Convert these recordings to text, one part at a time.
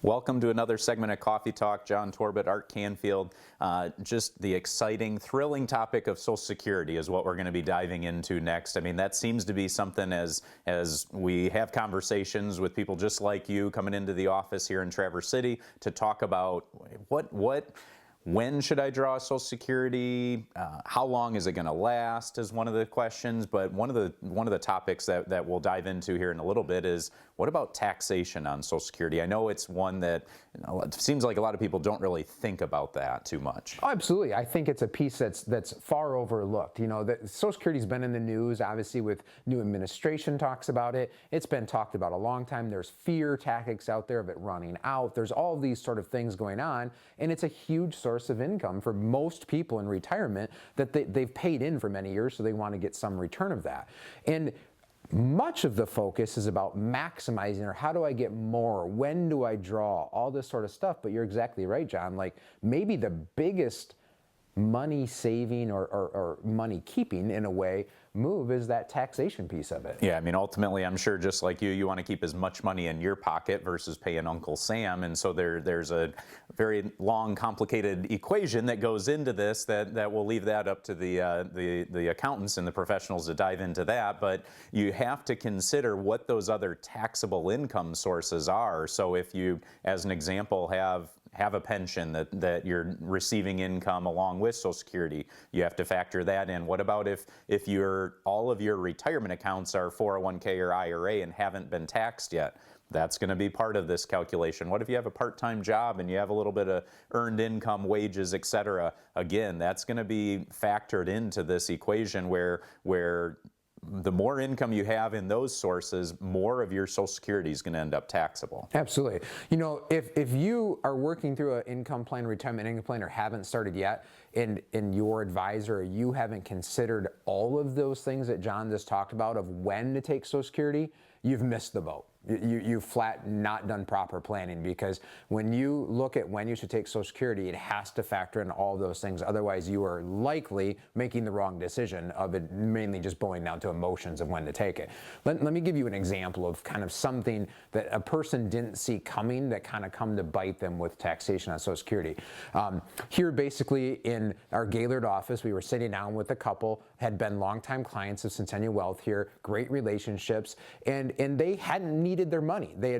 Welcome to another segment of Coffee Talk. Jon Torbet, Art Canfield. Just the exciting, thrilling topic of Social Security is what we're going to be diving into next. I mean, that seems to be something as we have conversations with people just like you coming into the office here in Traverse City to talk about when should I draw Social Security? How long is it going to last is one of the questions. But one of the topics that we'll dive into here in a little bit is, what about taxation on Social Security? I know it's one that it seems like a lot of people don't really think about that too much. Oh, absolutely. I think it's a piece that's far overlooked. You know, Social Security's been in the news, obviously, with new administration talks about it. It's been talked about a long time. There's fear tactics out there of it running out. There's all these sort of things going on, and it's a huge source of income for most people in retirement that they've paid in for many years, so they want to get some return of that. And much of the focus is about maximizing, or how do I get more? When do I draw? All this sort of stuff. But you're exactly right, John. Like, maybe the biggest money saving or money keeping, in a way, move is that taxation piece of it. Yeah, I mean, ultimately, I'm sure just like you want to keep as much money in your pocket versus paying Uncle Sam. And so there's a very long, complicated equation that goes into this that we'll leave that up to the accountants and the professionals to dive into that. But you have to consider what those other taxable income sources are. So if you, as an example, have a pension that you're receiving income along with Social Security, you have to factor that in. What about if all of your retirement accounts are 401k or IRA and haven't been taxed yet? That's going to be part of this calculation. What if you have a part-time job and you have a little bit of earned income, wages, etc.? Again, that's going to be factored into this equation where the more income you have in those sources, more of your Social Security is going to end up taxable. Absolutely. You know, if you are working through an income plan, retirement income plan, or haven't started yet, and your advisor, you haven't considered all of those things that John just talked about of when to take Social Security, you've missed the boat. You flat not done proper planning, because when you look at when you should take Social Security, it has to factor in all those things. Otherwise, you are likely making the wrong decision of it mainly just boiling down to emotions of when to take it. Let me give you an example of kind of something that a person didn't see coming that kind of come to bite them with taxation on Social Security. Here, basically, in our Gaylord office, we were sitting down with a couple, had been longtime clients of Centennial Wealth here, great relationships, and they hadn't needed their money. They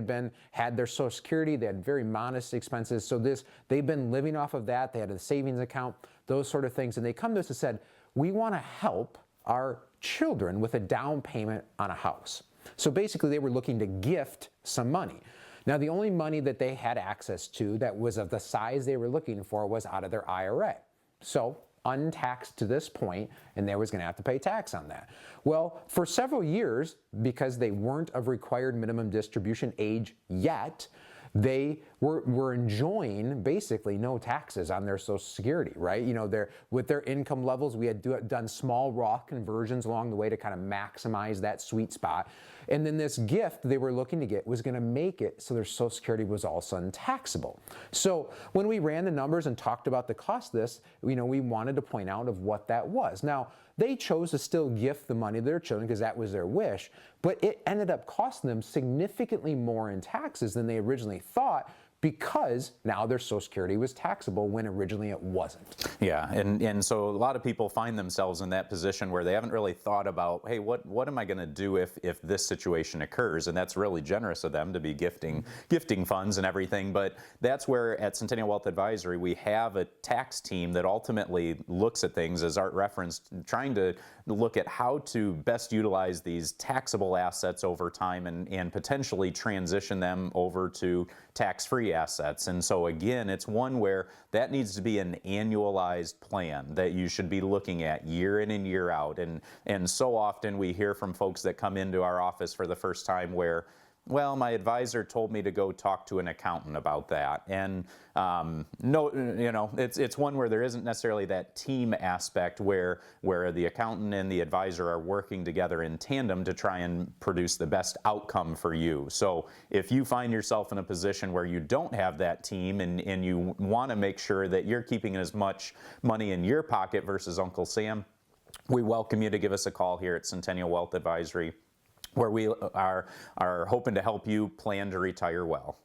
had their Social Security, they had very modest expenses, so they've been living off of that. They had a savings account, those sort of things, and they come to us and said, we want to help our children with a down payment on a house. So basically, they were looking to gift some money. Now, the only money that they had access to that was of the size they were looking for was out of their IRA. So untaxed to this point, and they was going to have to pay tax on that. Well, for several years, because they weren't of required minimum distribution age yet, they were enjoying basically no taxes on their Social Security, right? You know, with their income levels, we had done small Roth conversions along the way to kind of maximize that sweet spot. And then this gift they were looking to get was going to make it so their Social Security was all of a sudden taxable. So when we ran the numbers and talked about the cost of this, you know, we wanted to point out of what that was. Now, they chose to still gift the money to their children because that was their wish, but it ended up costing them significantly more in taxes than they originally thought, because now their Social Security was taxable when originally it wasn't. Yeah, and so a lot of people find themselves in that position where they haven't really thought about, hey, what am I going to do if this situation occurs? And that's really generous of them to be gifting funds and everything. But that's where at Centennial Wealth Advisory we have a tax team that ultimately looks at things, as Art referenced, trying to look at how to best utilize these taxable assets over time and potentially transition them over to tax-free assets. And so again, it's one where that needs to be an annualized plan that you should be looking at year in and year out. And so often we hear from folks that come into our office for the first time where, well, my advisor told me to go talk to an accountant about that. And no, you know, it's one where there isn't necessarily that team aspect where the accountant and the advisor are working together in tandem to try and produce the best outcome for you. So if you find yourself in a position where you don't have that team and you want to make sure that you're keeping as much money in your pocket versus Uncle Sam, we welcome you to give us a call here at Centennial Wealth Advisory, where we are hoping to help you plan to retire well.